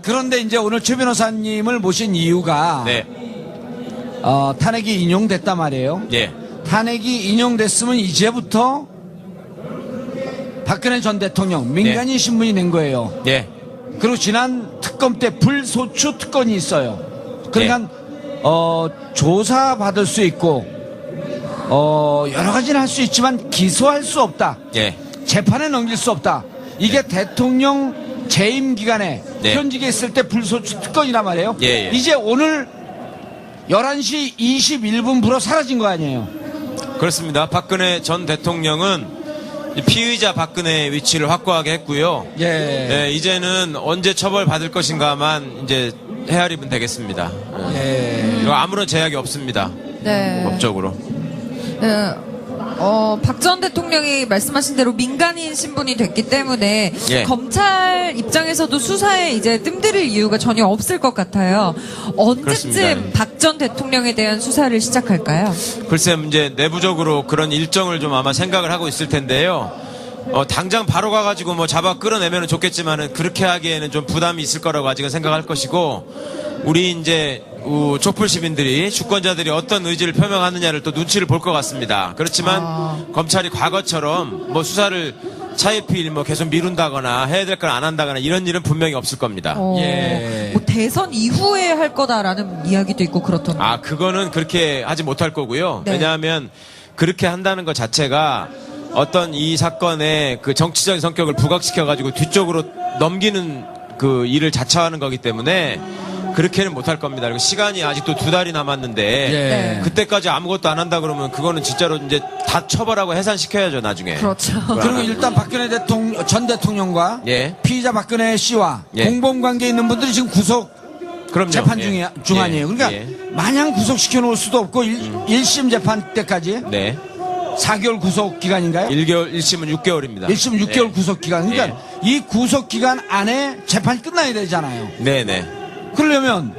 그런데 이제 오늘 최 변호사님을 모신 이유가 네. 탄핵이 인용됐단 말이에요. 예. 탄핵이 인용됐으면 이제부터 박근혜 전 대통령 민간인 신문이 낸 거예요. 예. 그리고 지난 특검 때 불소추 특권이 있어요. 그러니까 조사받을 수 있고 여러 가지는 할 수 있지만 기소할 수 없다. 예. 재판에 넘길 수 없다. 이게 대통령 재임 기간에 네. 현직에 있을 때 불소추 특권이란 말이에요. 예, 예. 이제 오늘 11시 21분부로 사라진 거 아니에요. 그렇습니다. 박근혜 전 대통령은 피의자 박근혜의 위치를 확고하게 했고요. 예. 이제는 언제 처벌받을 것인가만 이제 헤아리면 되겠습니다. 예. 그리고 아무런 제약이 없습니다. 네. 법적으로. 네. 박 전 대통령이 말씀하신 대로 민간인 신분이 됐기 때문에 예. 검찰 입장에서도 수사에 이제 뜸들일 이유가 전혀 없을 것 같아요. 언제쯤 그렇습니다. 박 전 대통령에 대한 수사를 시작할까요? 글쎄 이제 내부적으로 그런 일정을 좀 아마 생각을 하고 있을 텐데요. 당장 바로 가가지고 뭐 잡아 끌어내면 좋겠지만은 그렇게 하기에는 좀 부담이 있을 거라고 아직은 생각할 것이고, 우리 이제 촛불 시민들이, 주권자들이 어떤 의지를 표명하느냐를 또 눈치를 볼 것 같습니다. 그렇지만 검찰이 과거처럼 뭐 수사를 차일피일 뭐 계속 미룬다거나 해야 될 걸 안 한다거나 이런 일은 분명히 없을 겁니다. 예. 뭐 대선 이후에 할 거다라는 이야기도 있고 그렇던데. 그거는 그렇게 하지 못할 거고요. 네. 왜냐하면 그렇게 한다는 것 자체가 어떤 이 사건의 그 정치적인 성격을 부각시켜가지고 뒤쪽으로 넘기는 그 일을 자처하는 거기 때문에 그렇게는 못할 겁니다. 그리고 시간이 아직도 2달이 남았는데 예. 그때까지 아무것도 안 한다 그러면 그거는 진짜로 이제 다 처벌하고 해산시켜야죠, 나중에. 그렇죠. 그리고 일단 박근혜 전 대통령과 예. 피의자 박근혜 씨와 예. 공범관계에 있는 분들이 지금 구속 그럼요. 재판 예. 중 아니에요. 그러니까 예. 마냥 구속시켜 놓을 수도 없고 1심 재판 때까지 네. 4개월 구속 기간인가요? 1심은 6개월입니다. 1심 6개월 구속 기간. 그러니까 이 구속 기간 안에 재판이 끝나야 되잖아요. 네네. 그러려면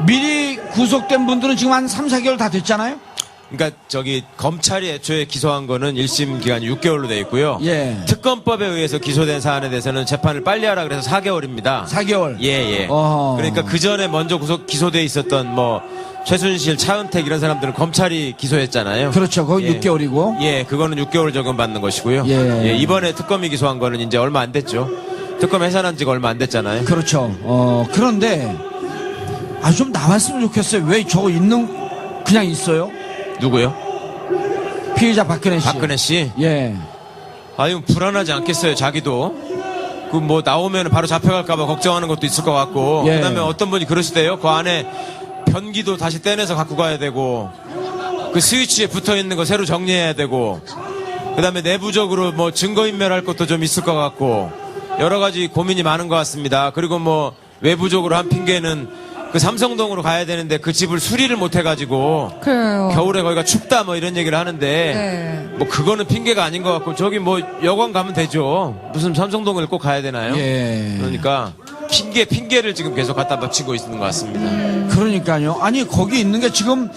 미리 구속된 분들은 지금 한 3, 4개월 다 됐잖아요? 그러니까 검찰이 애초에 기소한 거는 1심 기간이 6개월로 돼 있고요. 예. 특검법에 의해서 기소된 사안에 대해서는 재판을 빨리 하라 그래서 4개월입니다. 4개월. 예. 어허. 그러니까 그 전에 먼저 기소돼 있었던 뭐 최순실, 차은택 이런 사람들은 검찰이 기소했잖아요. 그렇죠. 거기 6개월이고. 예, 그거는 6개월 적용 받는 것이고요. 예. 이번에 특검이 기소한 거는 이제 얼마 안 됐죠. 특검 해산한 지가 얼마 안 됐잖아요. 그렇죠. 그런데 좀 나왔으면 좋겠어요. 왜 저거 그냥 있어요? 누구요? 피의자 박근혜 씨. 박근혜 씨? 예. 아유, 불안하지 않겠어요, 자기도. 그 뭐 나오면 바로 잡혀갈까봐 걱정하는 것도 있을 것 같고. 예. 그다음에 어떤 분이 그러시대요. 그 안에 변기도 다시 떼내서 갖고 가야 되고, 그 스위치에 붙어 있는 거 새로 정리해야 되고, 그다음에 내부적으로 뭐 증거인멸할 것도 좀 있을 것 같고, 여러 가지 고민이 많은 것 같습니다. 그리고 뭐 외부적으로 한 핑계는 그 삼성동으로 가야 되는데 그 집을 수리를 못 해가지고 그래요. 겨울에 거기가 춥다 뭐 이런 얘기를 하는데 네. 뭐 그거는 핑계가 아닌 것 같고, 저기 뭐 여관 가면 되죠. 무슨 삼성동을 꼭 가야 되나요? 예. 그러니까 핑계를 지금 계속 갖다 바치고 있는 것 같습니다. 그러니까요. 아니, 거기 있는 게 지금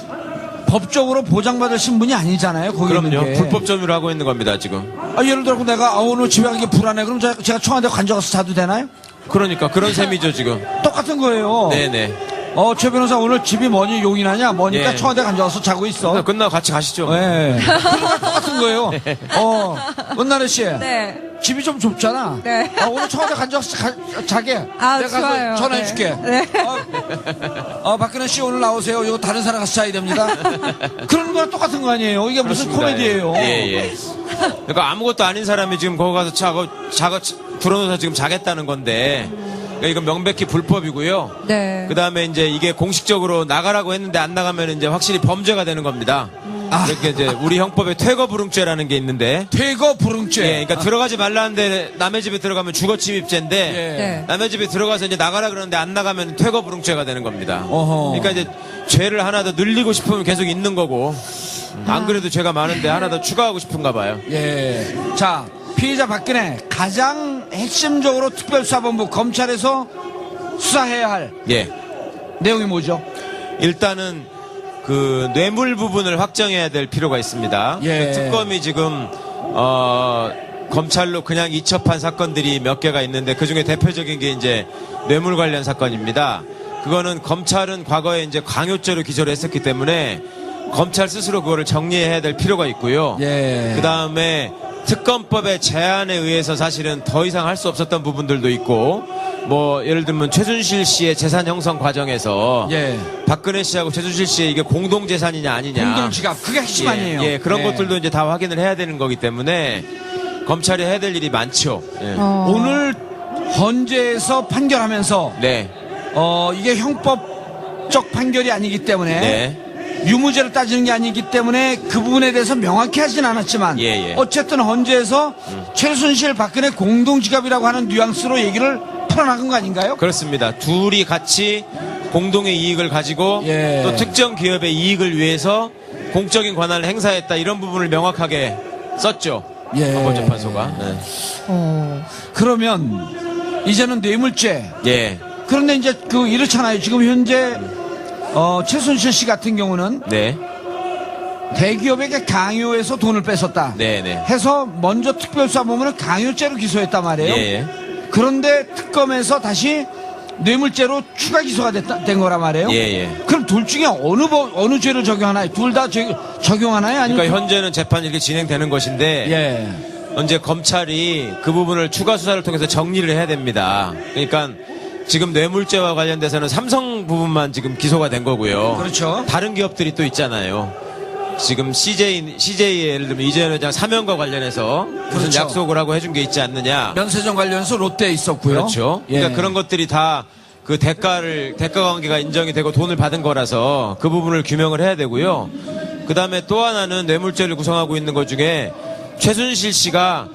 법적으로 보장받을 신분이 아니잖아요. 거기 있는 그럼요. 게. 불법 점유를 하고 있는 겁니다, 지금. 예를 들어 내가 오늘 집에 가기 불안해. 그럼 제가 청와대 가져가서 자도 되나요? 그러니까 그런 셈이죠, 지금. 똑같은 거예요. 네네. 최 변호사 오늘 집이 뭐니 용인하냐? 뭐니까 예. 청와대 가져가서 자고 있어. 끝나고 같이 가시죠. 예. 그거랑 똑같은 거예요. 은나래 씨. 네. 집이 좀 좁잖아. 네. 오늘 청와대 가져가서 자게. 아, 내가 좋아요. 가서 전화해줄게. 네. 박근혜 씨 오늘 나오세요. 이거 다른 사람 가서 자야 됩니다. 그런 거랑 똑같은 거 아니에요. 이게 무슨 그렇습니다. 코미디예요. 예. 그러니까 아무것도 아닌 사람이 지금 거기 가서 자고 불어넣어서 지금 자겠다는 건데, 그러니까 이건 명백히 불법이고요. 네. 그 다음에 이제 이게 공식적으로 나가라고 했는데 안 나가면 이제 확실히 범죄가 되는 겁니다. 이렇게 이제 우리 형법에 퇴거불응죄라는 게 있는데. 퇴거불응죄. 예, 그러니까 들어가지 말라는데 남의 집에 들어가면 주거침입죄인데, 네. 남의 집에 들어가서 이제 나가라 그러는데 안 나가면 퇴거불응죄가 되는 겁니다. 어허. 그러니까 이제 죄를 하나 더 늘리고 싶으면 계속 있는 거고, 안 그래도 죄가 많은데 하나 더 추가하고 싶은가 봐요. 예. 자, 피의자 박근혜 가장 핵심적으로 특별수사본부 검찰에서 수사해야 할 예. 내용이 뭐죠? 일단은 그 뇌물 부분을 확정해야 될 필요가 있습니다. 예. 그 특검이 지금 검찰로 그냥 이첩한 사건들이 몇 개가 있는데 그중에 대표적인 게 이제 뇌물 관련 사건입니다. 그거는 검찰은 과거에 이제 강요죄로 기소를 했었기 때문에 검찰 스스로 그거를 정리해야 될 필요가 있고요. 예. 그 다음에 특검법의 제안에 의해서 사실은 더 이상 할 수 없었던 부분들도 있고, 뭐 예를 들면 최순실 씨의 재산 형성 과정에서 예. 박근혜 씨하고 최순실 씨의 이게 공동 재산이냐 아니냐, 공동지갑 그게 핵심 예, 아니에요. 예, 그런 예. 것들도 이제 다 확인을 해야 되는 거기 때문에 검찰이 해야 될 일이 많죠. 예. 오늘 헌재에서 판결하면서 네, 이게 형법적 판결이 아니기 때문에 네. 유무죄를 따지는 게 아니기 때문에 그 부분에 대해서 명확히 하진 않았지만 예, 예. 어쨌든 헌재에서 최순실 박근혜 공동지갑이라고 하는 뉘앙스로 얘기를 풀어나간 거 아닌가요? 그렇습니다. 둘이 같이 공동의 이익을 가지고 예. 또 특정 기업의 이익을 위해서 공적인 권한을 행사했다, 이런 부분을 명확하게 썼죠. 예. 헌법재판소가. 네. 그러면 이제는 뇌물죄. 예. 그런데 이제 이렇잖아요. 지금 현재 최순실 씨 같은 경우는 네. 대기업에게 강요해서 돈을 뺐었다. 네, 네. 해서 먼저 특별수사본부는 강요죄로 기소했단 말이에요. 예, 예. 그런데 특검에서 다시 뇌물죄로 추가 기소가 된 거란 말이에요. 예, 예. 그럼 둘 중에 어느 죄를 적용하나요? 둘 다 적용하나요? 아니면 그러니까 현재는 재판이 이렇게 진행되는 것인데 예. 이제 검찰이 그 부분을 추가 수사를 통해서 정리를 해야 됩니다. 그러니까 지금 뇌물죄와 관련돼서는 삼성 부분만 지금 기소가 된 거고요. 그렇죠. 다른 기업들이 또 있잖아요. 지금 CJ의 예를 들면 이재현 회장 사면과 관련해서 무슨 그렇죠. 약속을 하고 해준 게 있지 않느냐. 면세점 관련해서 롯데에 있었고요. 그렇죠. 예. 그러니까 그런 것들이 다 그 대가 관계가 인정이 되고 돈을 받은 거라서 그 부분을 규명을 해야 되고요. 그 다음에 또 하나는 뇌물죄를 구성하고 있는 것 중에 최순실 씨가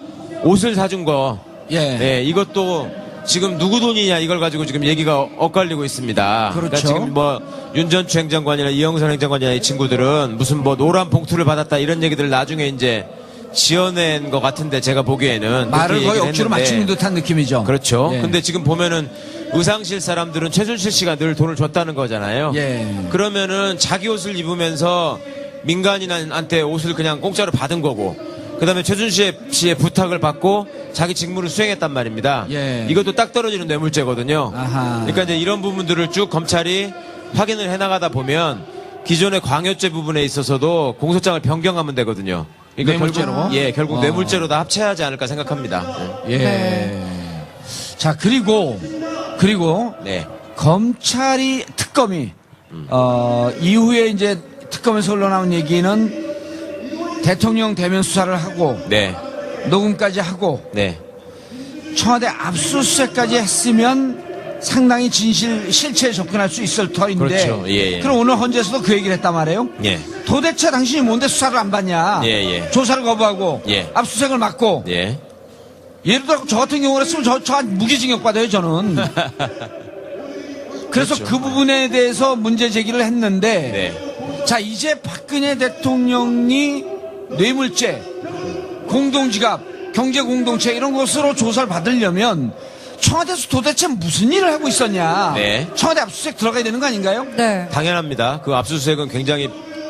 옷을 사준 거. 예. 네, 이것도 지금 누구 돈이냐 이걸 가지고 지금 얘기가 엇갈리고 있습니다. 그렇죠. 그러니까 지금 뭐 윤전추 행정관이나 이영선 행정관이나 이 친구들은 무슨 뭐 노란 봉투를 받았다 이런 얘기들을 나중에 이제 지어낸 것 같은데, 제가 보기에는 말을 그렇게 거의 얘기를 억지로 했는데. 맞추는 듯한 느낌이죠. 그렇죠. 예. 근데 지금 보면은 의상실 사람들은 최순실 씨가 늘 돈을 줬다는 거잖아요. 예. 그러면은 자기 옷을 입으면서 민간인한테 옷을 그냥 공짜로 받은 거고, 그 다음에 최순실 씨의 부탁을 받고 자기 직무를 수행했단 말입니다. 예. 이것도 딱 떨어지는 뇌물죄거든요. 아하. 그러니까 이제 이런 부분들을 쭉 검찰이 확인을 해나가다 보면 기존의 광요죄 부분에 있어서도 공소장을 변경하면 되거든요. 그러니까 뇌물죄로? 결국 뇌물죄로 다 합체하지 않을까 생각합니다. 예. 네. 자, 그리고 네. 검찰이 특검이 이후에 이제 특검에서 흘러나온 얘기는 대통령 대면 수사를 하고 네. 녹음까지 하고 네. 청와대 압수수색까지 했으면 상당히 실체에 접근할 수 있을 터인데 그렇죠. 예, 예. 그럼 오늘 헌재에서도 그 얘기를 했단 말이에요. 예. 도대체 당신이 뭔데 수사를 안 받냐. 예, 예. 조사를 거부하고 예. 압수수색을 막고 예. 예를 들어 저 같은 경우였으면 저 무기징역 받아요 저는. 그래서 그렇죠. 그 부분에 대해서 문제 제기를 했는데 네. 자 이제 박근혜 대통령이 뇌물죄, 공동지갑, 경제공동체 이런 것으로 조사를 받으려면 청와대에서 도대체 무슨 일을 하고 있었냐. 네. 청와대 압수수색 들어가야 되는 거 아닌가요? 네. 당연합니다. 그 압수수색은 굉장히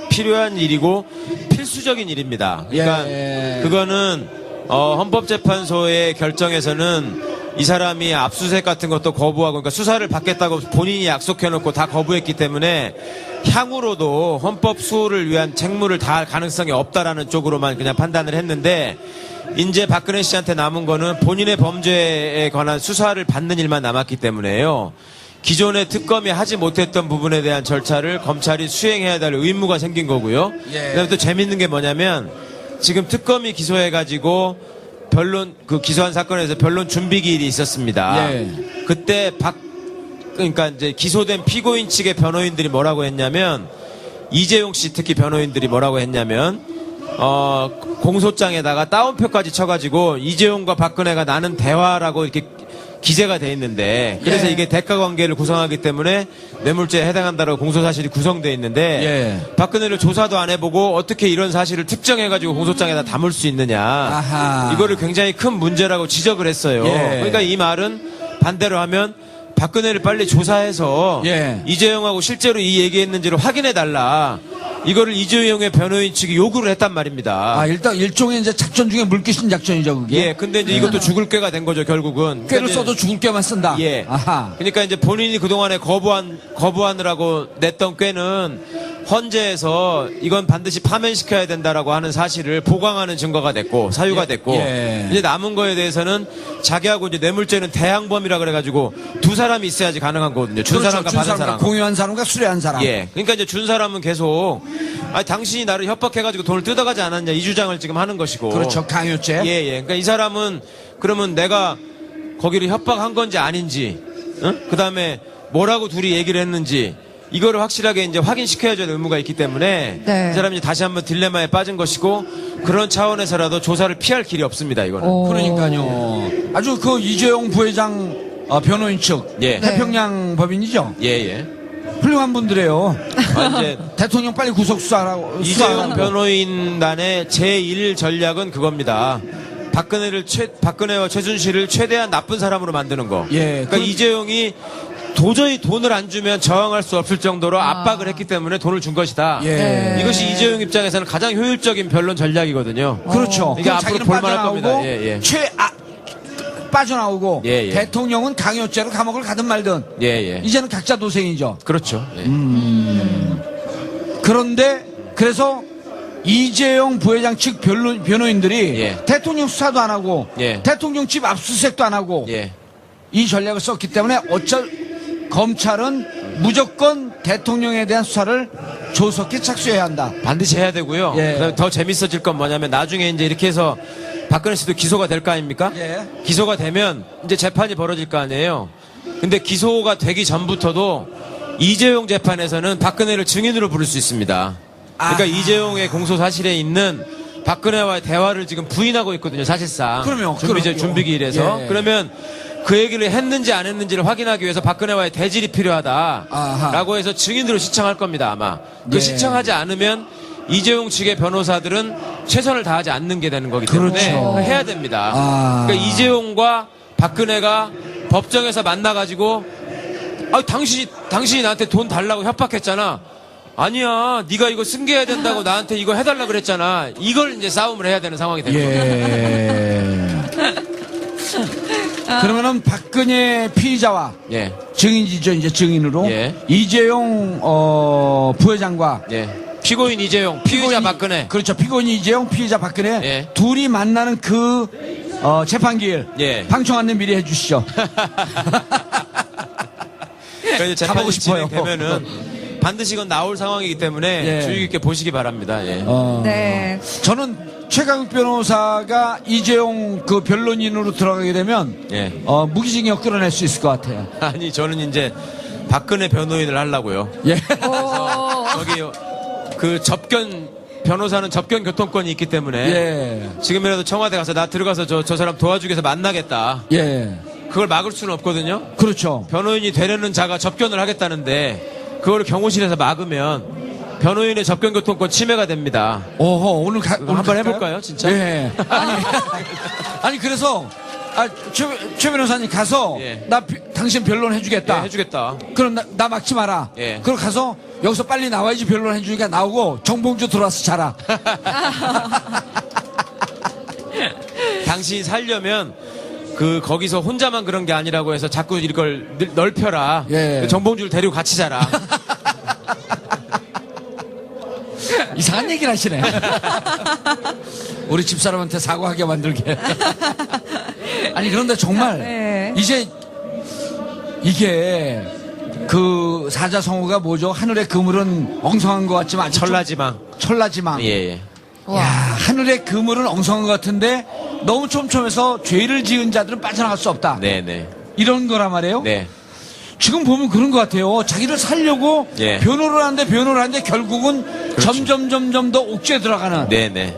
필요한 일이고 필수적인 일입니다. 그러니까 예. 그거는 헌법재판소의 결정에서는 이 사람이 압수수색 같은 것도 거부하고, 그러니까 수사를 받겠다고 본인이 약속해놓고 다 거부했기 때문에 향후로도 헌법 수호를 위한 책무를 다할 가능성이 없다라는 쪽으로만 그냥 판단을 했는데, 이제 박근혜 씨한테 남은 거는 본인의 범죄에 관한 수사를 받는 일만 남았기 때문에요. 기존의 특검이 하지 못했던 부분에 대한 절차를 검찰이 수행해야 될 의무가 생긴 거고요. 예. 그다음에 또 재밌는 게 뭐냐면 지금 특검이 기소해가지고 변론, 기소한 사건에서 변론 준비기일이 있었습니다. 예. 그때 그러니까 이제 기소된 피고인 측의 변호인들이 뭐라고 했냐면, 이재용 씨 특히 변호인들이 뭐라고 했냐면, 공소장에다가 따옴표까지 쳐가지고 이재용과 박근혜가 나눈 대화라고 이렇게 기재가 돼 있는데, 그래서 예. 이게 대가 관계를 구성하기 때문에 뇌물죄에 해당한다라고 공소사실이 구성돼 있는데, 예. 박근혜를 조사도 안 해보고 어떻게 이런 사실을 특정해가지고 공소장에다 담을 수 있느냐. 아하. 이거를 굉장히 큰 문제라고 지적을 했어요. 예. 그러니까 이 말은 반대로 하면 박근혜를 빨리 조사해서 예. 이재용하고 실제로 이 얘기했는지를 확인해달라. 이거를 이재용의 변호인 측이 요구를 했단 말입니다. 아, 일단 일종의 이제 작전 중에 물귀신 작전이죠, 그게. 예, 근데 이제 이것도 죽을 꾀가 된 거죠, 결국은. 꾀를 근데 써도 죽을 꾀만 쓴다. 예. 아하. 그러니까 이제 본인이 그동안에 거부하느라고 냈던 꾀는 헌재에서 이건 반드시 파면시켜야 된다라고 하는 사실을 보강하는 증거가 됐고, 사유가 됐고, 예. 이제 남은 거에 대해서는 자기하고 이제 뇌물죄는 대항범이라 그래가지고 두 사람이 있어야지 가능한 거거든요. 준 사람과 준 받은 사람. 공유한 사람과 수뢰한 사람. 예. 그러니까 이제 준 사람은 계속, 아니, 당신이 나를 협박해가지고 돈을 뜯어가지 않았냐, 이 주장을 지금 하는 것이고. 그렇죠. 강요죄. 예, 예. 그러니까 이 사람은 그러면 내가 거기를 협박한 건지 아닌지, 응? 그 다음에 뭐라고 둘이 얘기를 했는지, 이거를 확실하게 이제 확인시켜야 될 의무가 있기 때문에 네. 이 사람이 다시 한번 딜레마에 빠진 것이고 그런 차원에서라도 조사를 피할 길이 없습니다, 이거는. 오. 그러니까요. 아주 그 이재용 부회장 변호인 측. 예. 태평양 법인이죠. 예, 예. 훌륭한 분들이에요. 아, 이제 대통령 빨리 구속 수사하라고. 이재용 변호인단의 제1 전략은 그겁니다. 박근혜와 최순실을 최대한 나쁜 사람으로 만드는 거. 예, 그러니까 이재용이 도저히 돈을 안 주면 저항할 수 없을 정도로 아. 압박을 했기 때문에 돈을 준 것이다. 예. 네. 이것이 이재용 입장에서는 가장 효율적인 변론 전략이거든요. 그렇죠. 이게 그럼 앞으로 자기는 볼만할 빠져나오고 겁니다. 예, 예. 빠져나오고 예, 예. 대통령은 강요죄로 감옥을 가든 말든 예, 예. 이제는 각자 도생이죠. 그렇죠. 예. 그런데 그래서 이재용 부회장 측 변호인들이 예. 대통령 수사도 안 하고 예. 대통령 집 압수수색도 안 하고 예. 이 전략을 썼기 때문에 검찰은 무조건 대통령에 대한 수사를 조속히 착수해야 한다. 반드시 해야 되고요. 예. 그다음에 더 재밌어질 건 뭐냐면 나중에 이제 이렇게 해서 박근혜 씨도 기소가 될 거 아닙니까? 예. 기소가 되면 이제 재판이 벌어질 거 아니에요. 근데 기소가 되기 전부터도 이재용 재판에서는 박근혜를 증인으로 부를 수 있습니다. 그러니까 아. 이재용의 공소 사실에 있는 박근혜와의 대화를 지금 부인하고 있거든요, 사실상. 그럼요. 준비기일에서. 예. 그러면 그 얘기를 했는지 안 했는지를 확인하기 위해서 박근혜와의 대질이 필요하다라고 아하. 해서 증인으로 시청할 겁니다, 아마. 그 예. 시청하지 않으면 이재용 측의 변호사들은 최선을 다하지 않는 게 되는 거기 때문에 그렇죠. 해야 됩니다. 아. 그러니까 이재용과 박근혜가 법정에서 만나가지고 당신이 나한테 돈 달라고 협박했잖아. 아니야, 네가 이거 승계해야 된다고 나한테 이거 해달라 그랬잖아. 이걸 이제 싸움을 해야 되는 상황이 되는 거예요. 예. 그러면은 박근혜 피의자와 예, 증인이죠, 이제 증인으로 예. 이재용 부회장과 예. 피고인 이재용, 피의자 박근혜. 그렇죠. 피고인 이재용, 피의자 박근혜 예. 둘이 만나는 그 재판기일 예. 방청 안내 미리 해주시죠. 그러니까 이제 가보고 재판이 싶어요. 진행되면은 반드시 이건 나올 상황이기 때문에 예. 주의 깊게 보시기 바랍니다. 예. 네. 저는 최강욱 변호사가 이재용 그 변론인으로 들어가게 되면 예. 무기징역 끌어낼 수 있을 것 같아요. 아니 저는 이제 박근혜 변호인을 하려고요. 예. 오. 저기 그 변호사는 접견 교통권이 있기 때문에 예. 지금이라도 청와대 가서 나 들어가서 저 사람 도와주기 위해서 만나겠다. 예. 그걸 막을 수는 없거든요. 그렇죠. 변호인이 되려는 자가 접견을 하겠다는데 그걸 경호실에서 막으면 변호인의 접견 교통권 침해가 됩니다. 오호, 오늘 한번 갈까요? 해볼까요, 진짜? 예. 아니 그래서 최 변호사님 가서 예. 당신 변론 해주겠다. 예, 해주겠다. 그럼 나 막지 마라. 예. 그럼 가서 여기서 빨리 나와야지 변론 해주니까 나오고 정봉주 들어와서 자라. 당신이 살려면 거기서 혼자만 그런 게 아니라고 해서 자꾸 이걸 넓혀라. 예. 정봉주를 데리고 같이 자라. 이상한 얘기를 하시네. 우리 집사람한테 사과하게 만들게. 아니 그런데 정말 네. 이제 이게 그 사자성어가 뭐죠? 하늘의 그물은 엉성한 것 같지만 아직 천라지망. 천라지망. 예, 예. 야, 하늘의 그물은 엉성한 것 같은데 너무 촘촘해서 죄를 지은 자들은 빠져나갈 수 없다. 네네. 이런 거란 말이에요. 네. 지금 보면 그런 것 같아요. 자기를 살려고 예. 변호를 하는데 결국은 점점 더 옥죄에 들어가는. 네네.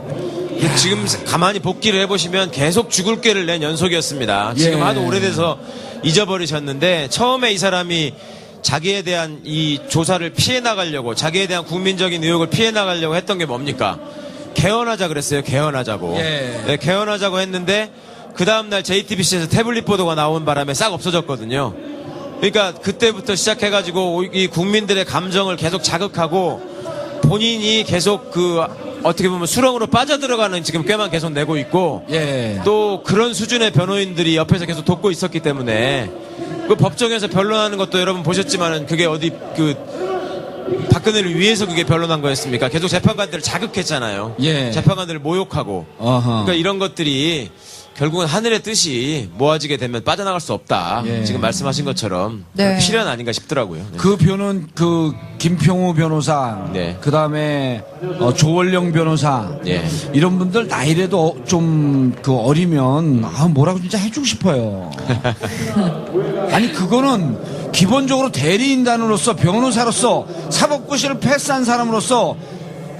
지금 가만히 복귀를 해보시면 계속 죽을 꾀를 낸 연속이었습니다. 지금 예. 하도 오래돼서 잊어버리셨는데 처음에 이 사람이 자기에 대한 이 조사를 피해 나가려고 자기에 대한 국민적인 의혹을 피해 나가려고 했던 게 뭡니까? 개헌하자 그랬어요. 개헌하자고. 예. 네, 개헌하자고 했는데 그 다음날 JTBC에서 태블릿 보도가 나온 바람에 싹 없어졌거든요. 그러니까 그때부터 시작해가지고 이 국민들의 감정을 계속 자극하고 본인이 계속 그 어떻게 보면 수렁으로 빠져들어가는 지금 꾀만 계속 내고 있고 예. 또 그런 수준의 변호인들이 옆에서 계속 돕고 있었기 때문에 그 법정에서 변론하는 것도 여러분 보셨지만은 그게 어디 그 박근혜를 위해서 그게 변론한 거였습니까? 계속 재판관들을 자극했잖아요. 예. 재판관들을 모욕하고. 어허. 그러니까 이런 것들이 결국은 하늘의 뜻이 모아지게 되면 빠져나갈 수 없다. 예. 지금 말씀하신 것처럼 네. 필연 아닌가 싶더라고요. 네. 그 표는 그 김평우 변호사, 네. 그 다음에 조원령 변호사, 예. 이런 분들 나이라도 좀 그 어리면 뭐라고 진짜 해주고 싶어요. 아니 그거는 기본적으로 대리인단으로서 변호사로서 사법고시를 패스한 사람으로서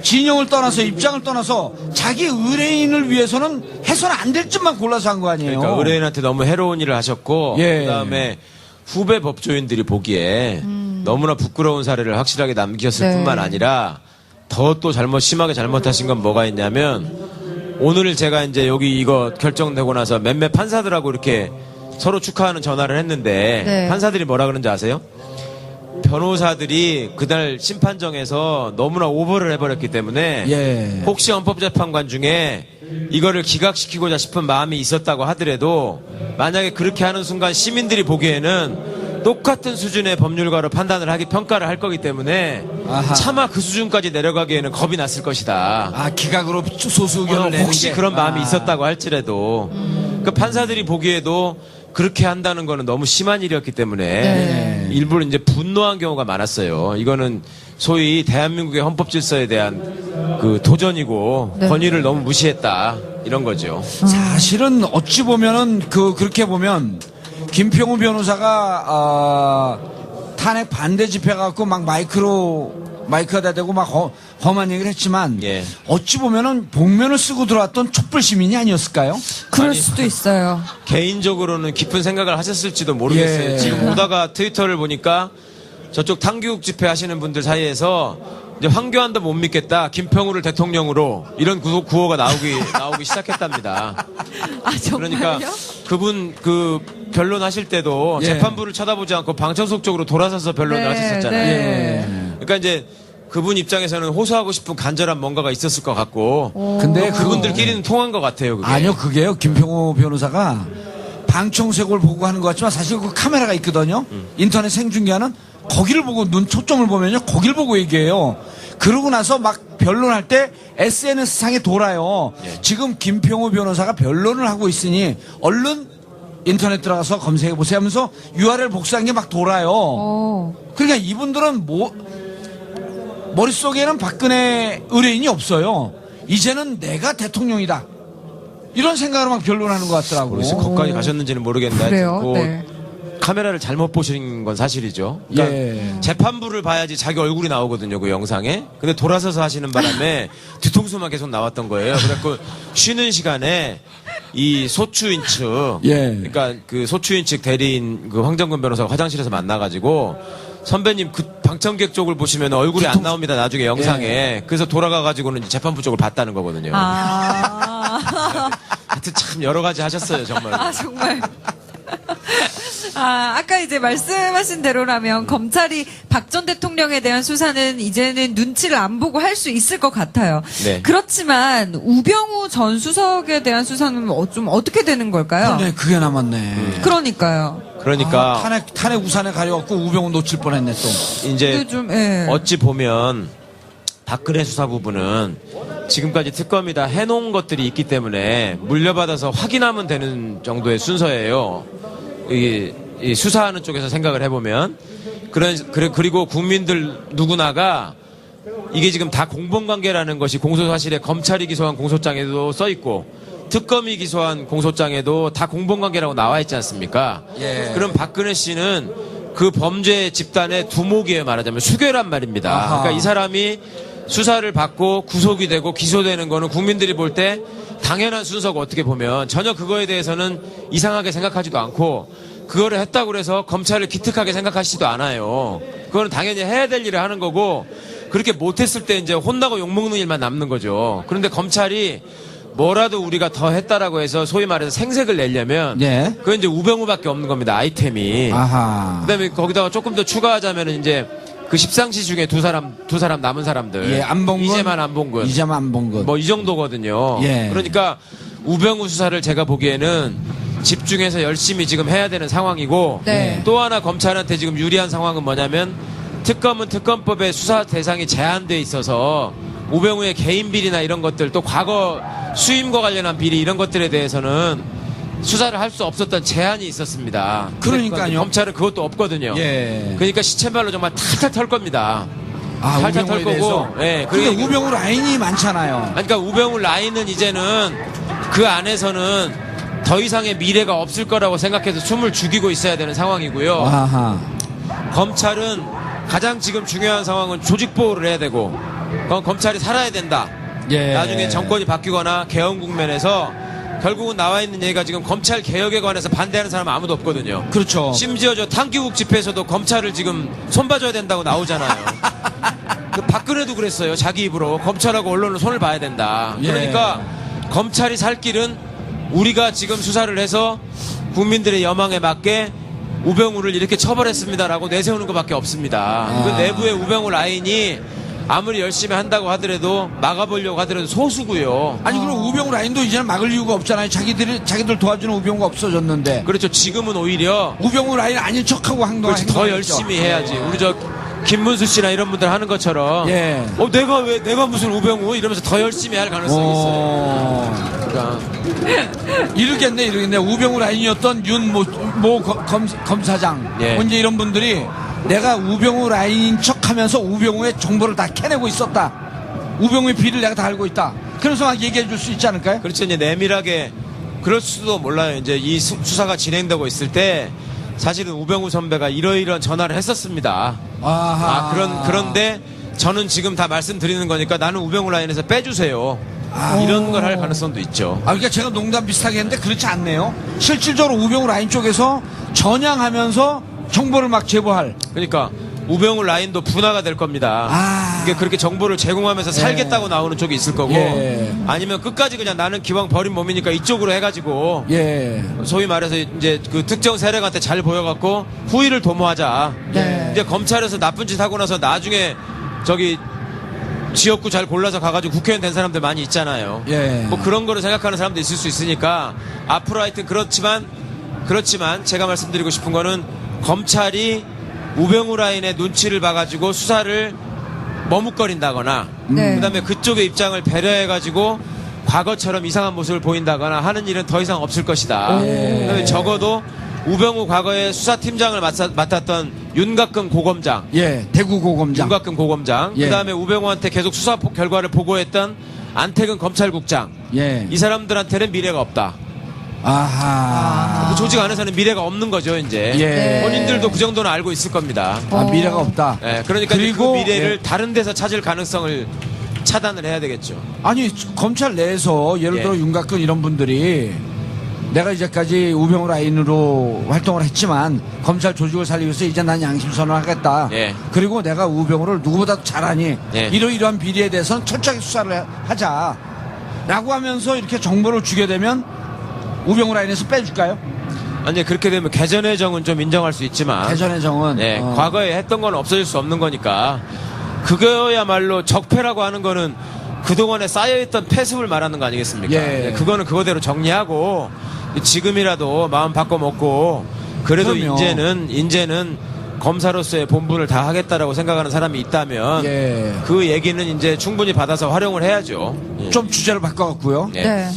진영을 떠나서 입장을 떠나서 자기 의뢰인을 위해서는 해서는 안 될 짓만 골라서 한 거 아니에요. 그러니까 의뢰인한테 너무 해로운 일을 하셨고 예. 그다음에 후배 법조인들이 보기에 너무나 부끄러운 사례를 확실하게 남기셨을 네. 뿐만 아니라 더 또 심하게 잘못하신 건 뭐가 있냐면 오늘 제가 이제 여기 이거 결정되고 나서 몇몇 판사들하고 이렇게 서로 축하하는 전화를 했는데 네. 판사들이 뭐라 그러는지 아세요? 변호사들이 그날 심판정에서 너무나 오버를 해버렸기 때문에 예. 혹시 헌법재판관 중에 이거를 기각시키고자 싶은 마음이 있었다고 하더라도 만약에 그렇게 하는 순간 시민들이 보기에는 똑같은 수준의 법률가로 평가를 할 거기 때문에 아하. 차마 그 수준까지 내려가기에는 겁이 났을 것이다. 아 기각으로 소수 의견을 내는 혹시 게. 그런 마음이 아. 있었다고 할지라도 그 판사들이 보기에도 그렇게 한다는 거는 너무 심한 일이었기 때문에 네. 일부러 이제 분노한 경우가 많았어요. 이거는 소위 대한민국의 헌법 질서에 대한 그 도전이고 네. 권위를 너무 무시했다 이런 거죠. 사실은 어찌 보면은 그렇게 보면 김평우 변호사가 탄핵 반대 집회 갖고 막 마이크가 대고 막 험한 얘기를 했지만 예. 어찌 보면은 복면을 쓰고 들어왔던 촛불 시민이 아니었을까요? 그럴 아니, 수도 있어요. 개인적으로는 깊은 생각을 하셨을지도 모르겠어요. 예. 지금 오다가 트위터를 보니까 저쪽 탕교육 집회 하시는 분들 사이에서 이제 황교안도 못 믿겠다. 김평우를 대통령으로 이런 구호가 나오기 시작했답니다. 아 정말요? 그러니까 그분 그 변론하실 때도 예. 재판부를 쳐다보지 않고 방청석 쪽으로 돌아서서 변론을 네, 하셨었잖아요. 네. 그러니까 이제 그분 입장에서는 호소하고 싶은 간절한 뭔가가 있었을 것 같고 근데 그분들끼리는 통한 것 같아요. 그게. 아니요, 그게요. 김평우 변호사가 방청석을 보고 하는 것 같지만 사실 그 카메라가 있거든요. 인터넷 생중계하는 거기를 보고 눈 초점을 보면요. 거기를 보고 얘기해요. 그러고 나서 막 변론할 때 SNS 상에 돌아요. 예. 지금 김평우 변호사가 변론을 하고 있으니 얼른 인터넷 들어가서 검색해 보세요 하면서 URL 복사한 게 막 돌아요. 그러니까 이분들은 머릿속에는 박근혜 의뢰인이 없어요. 이제는 내가 대통령이다. 이런 생각으로 막 변론하는 것 같더라고요. 모르겠어요. 거기까지 가셨는지는 모르겠는데 그래요? 그 네. 카메라를 잘못 보신 건 사실이죠. 그러니까 예. 재판부를 봐야지 자기 얼굴이 나오거든요. 그 영상에. 근데 돌아서서 하시는 바람에 뒤통수만 계속 나왔던 거예요. 그래갖고 쉬는 시간에 이 소추인 측, 예. 그러니까 그 소추인 측 대리인 그 황정근 변호사가 화장실에서 만나가지고 선배님 그 방청객 쪽을 보시면 얼굴이 안 나옵니다. 나중에 영상에. 그래서 돌아가가지고는 이제 재판부 쪽을 봤다는 거거든요. 하여튼 참 여러 가지 하셨어요, 정말. 아, 정말. 아까 이제 말씀하신 대로라면 검찰이 박 전 대통령에 대한 수사는 이제는 눈치를 안 보고 할 수 있을 것 같아요. 네. 그렇지만 우병우 전 수석에 대한 수사는 좀 어떻게 되는 걸까요? 네, 그게 남았네. 그러니까요. 그러니까 탄핵 우산에 가려갖고 우병우 놓칠 뻔했네 또. 이제 근데 좀, 예. 어찌 보면 박근혜 수사부부는 지금까지 특검이 다 해놓은 것들이 있기 때문에 물려받아서 확인하면 되는 정도의 순서예요. 이 수사하는 쪽에서 생각을 해보면 그리고 국민들 누구나가 이게 지금 다 공범관계라는 것이 공소사실에 검찰이 기소한 공소장에도 써 있고 특검이 기소한 공소장에도 다 공범관계라고 나와 있지 않습니까? 예. 그럼 박근혜 씨는 그 범죄 집단의 두목이에요. 말하자면 수괴란 말입니다. 아하. 그러니까 이 사람이 수사를 받고 구속이 되고 기소되는 거는 국민들이 볼 때 당연한 순서가 어떻게 보면 전혀 그거에 대해서는 이상하게 생각하지도 않고 그거를 했다고 해서 검찰을 기특하게 생각하시지도 않아요. 그거는 당연히 해야 될 일을 하는 거고 그렇게 못했을 때 이제 혼나고 욕먹는 일만 남는 거죠. 그런데 검찰이 뭐라도 우리가 더 했다라고 해서 소위 말해서 생색을 내려면 예. 그건 이제 우병우밖에 없는 겁니다. 아이템이. 아하. 그다음에 거기다가 조금 더 추가하자면 이제 그 십상시 중에 두 사람 남은 사람들. 예, 안봉근. 이재만 안봉근. 이재만 안봉근. 뭐 이 정도거든요. 예. 그러니까 우병우 수사를 제가 보기에는 집중해서 열심히 지금 해야 되는 상황이고 네. 또 하나 검찰한테 지금 유리한 상황은 뭐냐면 특검은 특검법에 수사 대상이 제한돼 있어서 우병우의 개인 비리나 이런 것들 또 과거 수임과 관련한 비리 이런 것들에 대해서는 수사를 할 수 없었던 제한이 있었습니다. 그러니까요. 검찰은 그것도 없거든요. 예. 그러니까 시체말로 정말 탈탈 털 겁니다. 아, 탈탈 우병우에 털 거고. 대해서. 예. 근데 그게 우병우 라인이 많잖아요. 그러니까 우병우 라인은 이제는 그 안에서는 더 이상의 미래가 없을 거라고 생각해서 숨을 죽이고 있어야 되는 상황이고요. 아하. 검찰은 가장 지금 중요한 상황은 조직 보호를 해야 되고 검찰이 살아야 된다. 예. 나중에 정권이 바뀌거나 개헌 국면에서 결국은 나와 있는 얘기가 지금 검찰 개혁에 관해서 반대하는 사람은 아무도 없거든요. 그렇죠. 심지어 저 탕기국 집회에서도 검찰을 지금 손봐줘야 된다고 나오잖아요. 그 박근혜도 그랬어요. 자기 입으로 검찰하고 언론을 손을 봐야 된다. 예. 그러니까 검찰이 살 길은 우리가 지금 수사를 해서 국민들의 여망에 맞게 우병우를 이렇게 처벌했습니다라고 내세우는 것밖에 없습니다. 그 내부의 우병우 라인이 아무리 열심히 한다고 하더라도 막아보려고 하더라도 소수고요. 아니 그럼 우병우 라인도 이제는 막을 이유가 없잖아요. 자기들 도와주는 우병우가 없어졌는데. 그렇죠. 지금은 오히려 우병우 라인 아닌 척하고 그렇지, 더 행동했죠. 열심히 해야지. 우리 저 김문수 씨나 이런 분들 하는 것처럼 예. 내가 무슨 우병우 이러면서 더 열심히 할 가능성이 있어요. 그러니까 이르겠네. 우병우 라인이었던 윤모 검사장, 예. 이제 이런 분들이 내가 우병우 라인인 척하면서 우병우의 정보를 다 캐내고 있었다. 우병우의 비리를 내가 다 알고 있다. 그래서 막 얘기해 줄 수 있지 않을까요? 그렇죠. 이제 내밀하게 그럴 수도 몰라요. 이제 이 수사가 진행되고 있을 때 사실은 우병우 선배가 이러이러한 전화를 했었습니다. 아하. 그런데 저는 지금 다 말씀드리는 거니까 나는 우병우 라인에서 빼주세요. 이런 걸 할 가능성도 있죠. 그러니까 제가 농담 비슷하게 했는데 그렇지 않네요. 실질적으로 우병우 라인 쪽에서 전향하면서 정보를 막 제보할. 그러니까 우병우 라인도 분화가 될 겁니다. 이게 그렇게 정보를 제공하면서 살겠다고 나오는 쪽이 있을 거고 예. 아니면 끝까지 그냥 나는 기왕 버린 몸이니까 이쪽으로 해가지고 예. 소위 말해서 이제 그 특정 세력한테 잘 보여갖고 후위를 도모하자. 네. 이제 검찰에서 나쁜 짓 하고 나서 나중에 저기 지역구 잘 골라서 가가지고 국회의원 된 사람들 많이 있잖아요. 예. 뭐 그런 거를 생각하는 사람도 있을 수 있으니까 앞으로 하여튼 그렇지만 제가 말씀드리고 싶은 거는 검찰이 우병우 라인의 눈치를 봐가지고 수사를 머뭇거린다거나 네. 그다음에 그쪽의 입장을 배려해가지고 과거처럼 이상한 모습을 보인다거나 하는 일은 더 이상 없을 것이다. 그다음에 적어도 우병우 과거에 수사팀장을 맡았던 윤곽근 고검장, 예. 대구 고검장. 윤곽근 고검장, 예. 그다음에 우병우한테 계속 수사 결과를 보고했던 안태근 검찰국장, 예. 이 사람들한테는 미래가 없다. 아하. 그 조직 안에서는 미래가 없는 거죠, 이제. 예. 본인들도 그 정도는 알고 있을 겁니다. 미래가 없다. 예, 그러니까 그리고 그 미래를 예. 다른 데서 찾을 가능성을 차단을 해야 되겠죠. 아니 검찰 내에서 예를 예. 들어 윤곽근 이런 분들이 내가 이제까지 우병우 라인으로 활동을 했지만 검찰 조직을 살리기 위해서 이제 난 양심선언을 하겠다. 예. 그리고 내가 우병우를 누구보다 잘하니 예. 이러이러한 비리에 대해서는 철저하게 수사를 하자. 라고 하면서 이렇게 정보를 주게 되면 우병우 라인에서 빼줄까요? 아니, 그렇게 되면 개전의 정은 좀 인정할 수 있지만. 개전의 정은. 예, 과거에 했던 건 없어질 수 없는 거니까. 그거야말로 적폐라고 하는 거는 그동안에 쌓여있던 패습을 말하는 거 아니겠습니까? 예. 그거는 그거대로 정리하고 지금이라도 마음 바꿔먹고 그래도 그럼요. 이제는 검사로서의 본분을 다 하겠다라고 생각하는 사람이 있다면 예. 그 얘기는 이제 충분히 받아서 활용을 해야죠. 예. 좀 주제를 바꿔갖고요. 예. 네.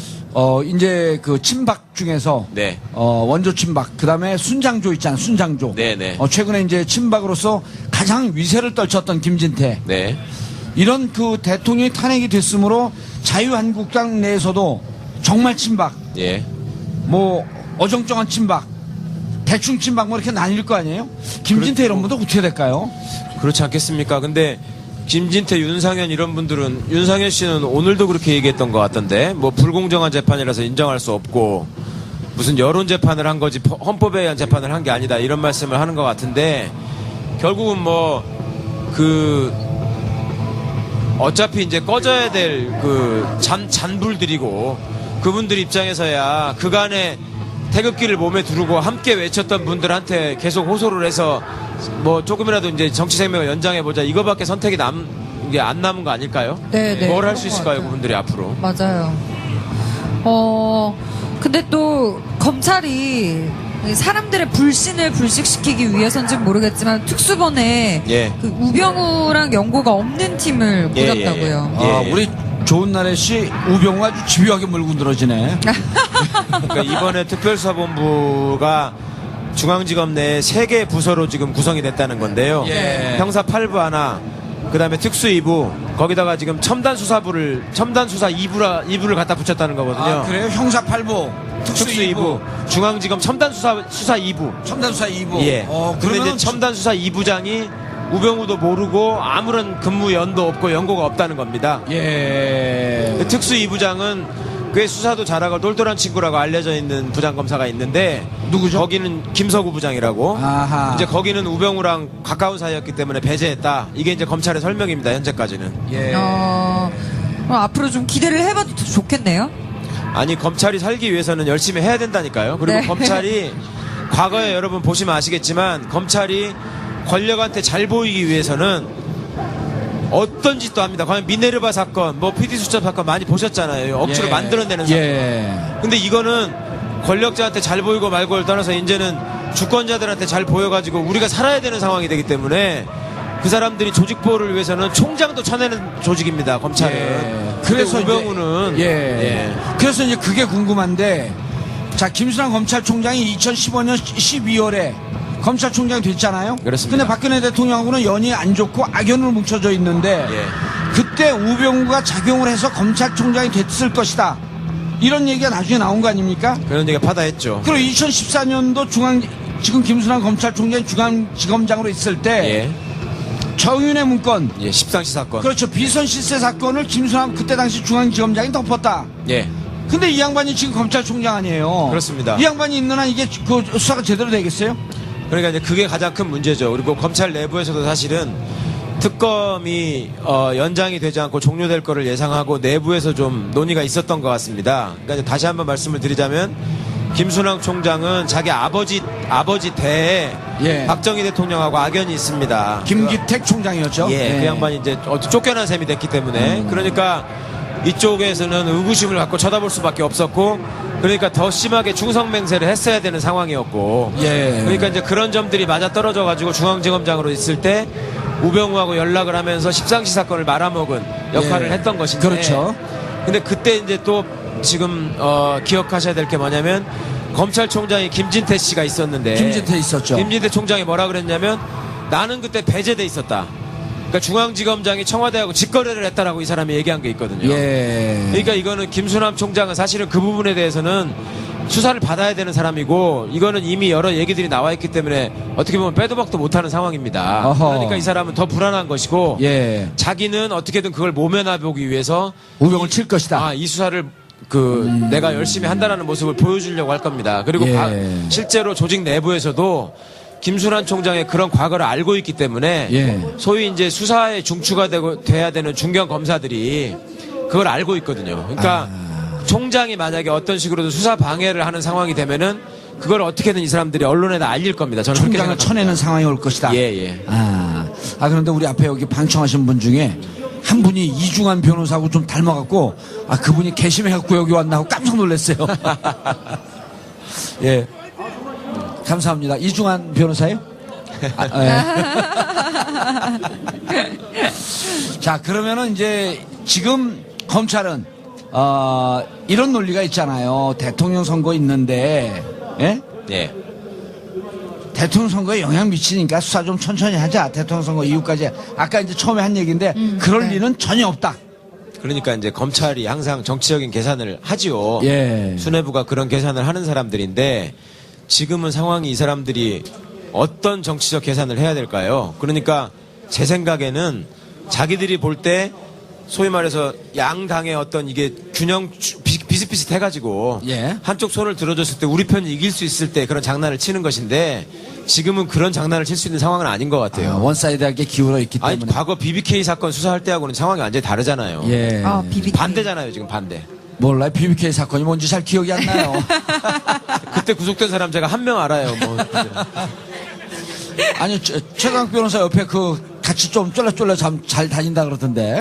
이제 그 친박 중에서 네. 원조 친박 그다음에 순장조 있잖아 순장조. 네네. 최근에 이제 친박으로서 가장 위세를 떨쳤던 김진태. 네. 이런 그 대통령이 탄핵이 됐으므로 자유한국당 내에서도 정말 친박, 예. 뭐 어정쩡한 친박, 대충 친박 뭐 이렇게 나뉠 거 아니에요? 김진태 이런 분들 어떻게 될까요? 그렇지 않겠습니까? 근데 김진태, 윤상현 이런 분들은 윤상현 씨는 오늘도 그렇게 얘기했던 것 같던데 뭐 불공정한 재판이라서 인정할 수 없고 무슨 여론 재판을 한 거지 헌법에 의한 재판을 한 게 아니다 이런 말씀을 하는 것 같은데 결국은 뭐 그 어차피 이제 꺼져야 될 그 잔불들이고 그분들 입장에서야 그간의 태극기를 몸에 두르고 함께 외쳤던 분들한테 계속 호소를 해서 뭐 조금이라도 이제 정치 생명을 연장해보자 이거밖에 선택이 이게 안 남은 거 아닐까요? 네, 네. 뭘 할 수 그런 것 있을까요, 같아요. 그분들이 앞으로? 맞아요. 근데 또 검찰이 사람들의 불신을 불식시키기 위해서인지는 모르겠지만 특수본에 예. 그 우병우랑 연고가 없는 팀을 예, 꽂았다고요. 예, 예. 아, 우리 좋은 날의 씨 우병우 아주 집요하게 물고 늘어지네. 그러니까 이번에 특별수사본부가 중앙지검 내 3개 부서로 지금 구성이 됐다는 건데요. 예. 형사 8부 하나, 그 다음에 특수 2부, 거기다가 지금 첨단 수사 2부를 갖다 붙였다는 거거든요. 아, 그래요? 형사 8부, 특수 특수 2부, 2부, 중앙지검 첨단 수사 2부. 첨단수사 2부. 예. 근데 그러면 이제 첨단 수사 2부장이 우병우도 모르고 아무런 근무 연도 없고 연고가 없다는 겁니다. 예. 특수 2부장은 꽤 수사도 잘하고 똘똘한 친구라고 알려져 있는 부장검사가 있는데 누구죠? 거기는 김서구 부장이라고. 아하. 이제 거기는 우병우랑 가까운 사이였기 때문에 배제했다. 이게 이제 검찰의 설명입니다. 현재까지는. 예. 그럼 앞으로 좀 기대를 해봐도 더 좋겠네요. 아니 검찰이 살기 위해서는 열심히 해야 된다니까요. 그리고 네. 검찰이 과거에 여러분 보시면 아시겠지만 검찰이 권력한테 잘 보이기 위해서는 어떤 짓도 합니다. 과연 미네르바 사건, 뭐 PD 수첩 사건 많이 보셨잖아요. 억지로 예. 만들어내는 사건. 예. 근데 이거는 권력자한테 잘 보이고 말고를 떠나서 이제는 주권자들한테 잘 보여가지고 우리가 살아야 되는 상황이 되기 때문에 그 사람들이 조직 보호를 위해서는 총장도 쳐내는 조직입니다. 검찰은. 예. 그래서 이제- 우병우는 예. 그래서 이제 그게 궁금한데, 자, 김수남 검찰총장이 2015년 12월에 검찰총장이 됐잖아요. 그렇습니다. 근데 박근혜 대통령하고는 연이 안 좋고 악연으로 뭉쳐져 있는데, 예. 그때 우병우가 작용을 해서 검찰총장이 됐을 것이다. 이런 얘기가 나중에 나온 거 아닙니까? 그런 얘기가 파다했죠. 그리고 2014년도 지금 김수남 검찰총장이 중앙지검장으로 있을 때, 예. 정윤회 문건, 예, 십상시 사건. 그렇죠. 비선 실세 사건을 김수남 그때 당시 중앙지검장이 덮었다. 예. 근데 이 양반이 지금 검찰총장 아니에요. 그렇습니다. 이 양반이 있는 한 이게 그 수사가 제대로 되겠어요? 그러니까 이제 그게 가장 큰 문제죠. 그리고 검찰 내부에서도 사실은 특검이 연장이 되지 않고 종료될 거를 예상하고 내부에서 좀 논의가 있었던 것 같습니다. 그러니까 이제 다시 한번 말씀을 드리자면 김순왕 총장은 자기 아버지 대에 예. 박정희 대통령하고 악연이 있습니다. 김기택 총장이었죠. 예, 그 양반이 이제 쫓겨난 셈이 됐기 때문에 그러니까 이쪽에서는 의구심을 갖고 쳐다볼 수밖에 없었고 그러니까 더 심하게 충성맹세를 했어야 되는 상황이었고 예. 그러니까 이제 그런 점들이 맞아 떨어져 가지고 중앙지검장으로 있을 때 우병우하고 연락을 하면서 십상시 사건을 말아먹은 역할을 예. 했던 것인데 그렇죠. 근데 그때 이제 또 지금 기억하셔야 될 게 뭐냐면 검찰총장이 김진태 씨가 있었는데 김진태 있었죠. 김진태 총장이 뭐라 그랬냐면 나는 그때 배제돼 있었다. 그러니까 중앙지검장이 청와대하고 직거래를 했다라고 이 사람이 얘기한 게 있거든요. 예. 그러니까 이거는 김수남 총장은 사실은 그 부분에 대해서는 수사를 받아야 되는 사람이고 이거는 이미 여러 얘기들이 나와 있기 때문에 어떻게 보면 빼도 박도 못하는 상황입니다. 어허. 그러니까 이 사람은 더 불안한 것이고 예. 자기는 어떻게든 그걸 모면해 보기 위해서 우병을 칠 것이다. 이 수사를 내가 열심히 한다라는 모습을 보여주려고 할 겁니다. 그리고 예. 실제로 조직 내부에서도 김순환 총장의 그런 과거를 알고 있기 때문에 예. 소위 이제 수사에 중추가 돼야 되는 중견 검사들이 그걸 알고 있거든요. 그러니까 총장이 만약에 어떤 식으로든 수사 방해를 하는 상황이 되면은 그걸 어떻게든 이 사람들이 언론에다 알릴 겁니다. 저는 그렇게 총장을 생각합니다. 쳐내는 상황이 올 것이다. 예. 그런데 우리 앞에 여기 방청하신 분 중에 한 분이 이중환 변호사하고 좀 닮아갖고, 그분이 개심해갖고 여기 왔나 하고 깜짝 놀랐어요. 예. 감사합니다. 이중환 변호사예요? 자, 그러면은 이제 지금 검찰은 이런 논리가 있잖아요. 대통령 선거 있는데, 예? 예. 대통령 선거에 영향 미치니까 수사 좀 천천히 하자. 대통령 선거 이후까지. 아까 이제 처음에 한 얘기인데 그럴 네. 리는 전혀 없다. 그러니까 이제 검찰이 항상 정치적인 계산을 하지요. 예. 수뇌부가 그런 계산을 하는 사람들인데 지금은 상황이 이 사람들이 어떤 정치적 계산을 해야 될까요? 그러니까 제 생각에는 자기들이 볼 때 소위 말해서 양당의 어떤 이게 균형 비슷비슷해가지고 예. 한쪽 손을 들어줬을 때 우리 편이 이길 수 있을 때 그런 장난을 치는 것인데 지금은 그런 장난을 칠 수 있는 상황은 아닌 것 같아요. 원사이드하게 기울어 있기 아니, 때문에. 과거 BBK 사건 수사할 때하고는 상황이 완전히 다르잖아요. 예. BBK. 반대잖아요, 지금 반대. 몰라요. BBK 사건이 뭔지 잘 기억이 안 나요. 그때 구속된 사람 제가 한 명 알아요. 뭐. 아니, 최강 변호사 옆에 같이 좀 쫄라쫄라 잘 다닌다 그러던데.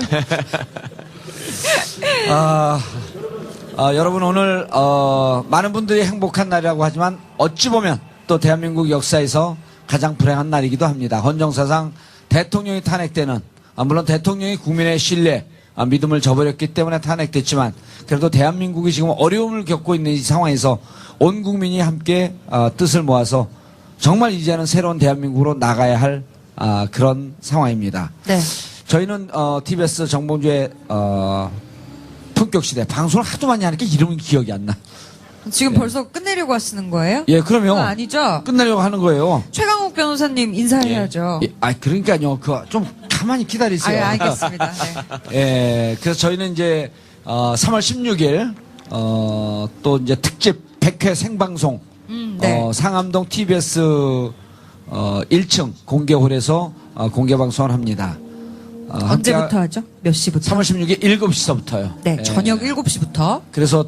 여러분 오늘, 많은 분들이 행복한 날이라고 하지만 어찌 보면 또 대한민국 역사에서 가장 불행한 날이기도 합니다. 헌정사상 대통령이 탄핵되는, 물론 대통령이 국민의 신뢰, 믿음을 저버렸기 때문에 탄핵됐지만 그래도 대한민국이 지금 어려움을 겪고 있는 이 상황에서 온 국민이 함께 뜻을 모아서 정말 이제는 새로운 대한민국으로 나가야 할 그런 상황입니다. 네. 저희는 TBS 정봉주의 품격시대 방송을 하도 많이 하니까 이름이 기억이 안 나. 지금 벌써 끝내려고 하시는 거예요? 예, 그러면 그건 아니죠. 끝내려고 하는 거예요. 최강욱 변호사님 인사해야죠. 그러니까요. 좀 가만히 기다리세요. 알겠습니다. 네. 예, 그래서 저희는 이제 3월 16일 또 이제 특집 100회 생방송 네. 상암동 TBS 1층 공개홀에서 공개 방송을 합니다. 언제부터 하죠? 몇 시부터? 3월 16일 7시서부터요. 네, 저녁 7시부터. 그래서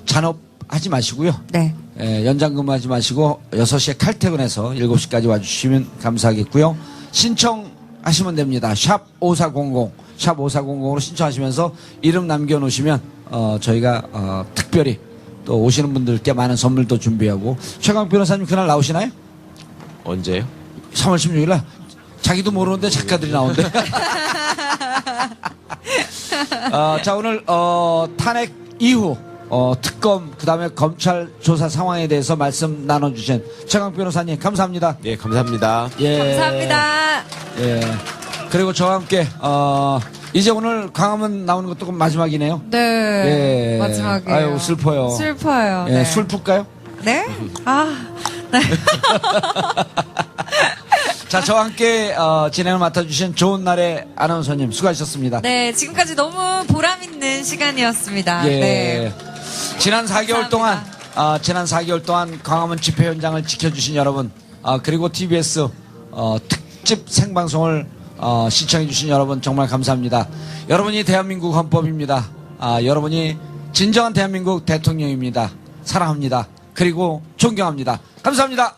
잔업하지 마시고요. 네. 연장근무하지 마시고 6시에 칼퇴근해서 7시까지 와주시면 감사하겠고요. 신청하시면 됩니다. 샵 5400, 샵 5400으로 신청하시면서 이름 남겨놓으시면 저희가 특별히 또 오시는 분들께 많은 선물도 준비하고. 최강 변호사님 그날 나오시나요? 언제요? 3월 16일 날 자기도 모르는데 작가들이 나온대. 자, 오늘 탄핵 이후 특검 그다음에 검찰 조사 상황에 대해서 말씀 나눠주신 최강 변호사님 감사합니다. 예, 감사합니다. 예. 감사합니다. 예. 그리고 저와 함께 이제 오늘 광화문 나오는 것도 마지막이네요. 네. 예. 마지막이에요. 아유, 슬퍼요. 슬퍼요. 예, 네. 술 풀까요? 네? 네. 자, 저와 함께 진행을 맡아주신 좋은 날의 아나운서님 수고하셨습니다. 네, 지금까지 너무 보람있는 시간이었습니다. 예. 네. 지난 4개월 동안 감사합니다. 지난 4개월 동안 광화문 집회 현장을 지켜주신 여러분, 그리고 TBS 특집 생방송을 시청해주신 여러분 정말 감사합니다. 여러분이 대한민국 헌법입니다. 여러분이 진정한 대한민국 대통령입니다. 사랑합니다. 그리고 존경합니다. 감사합니다.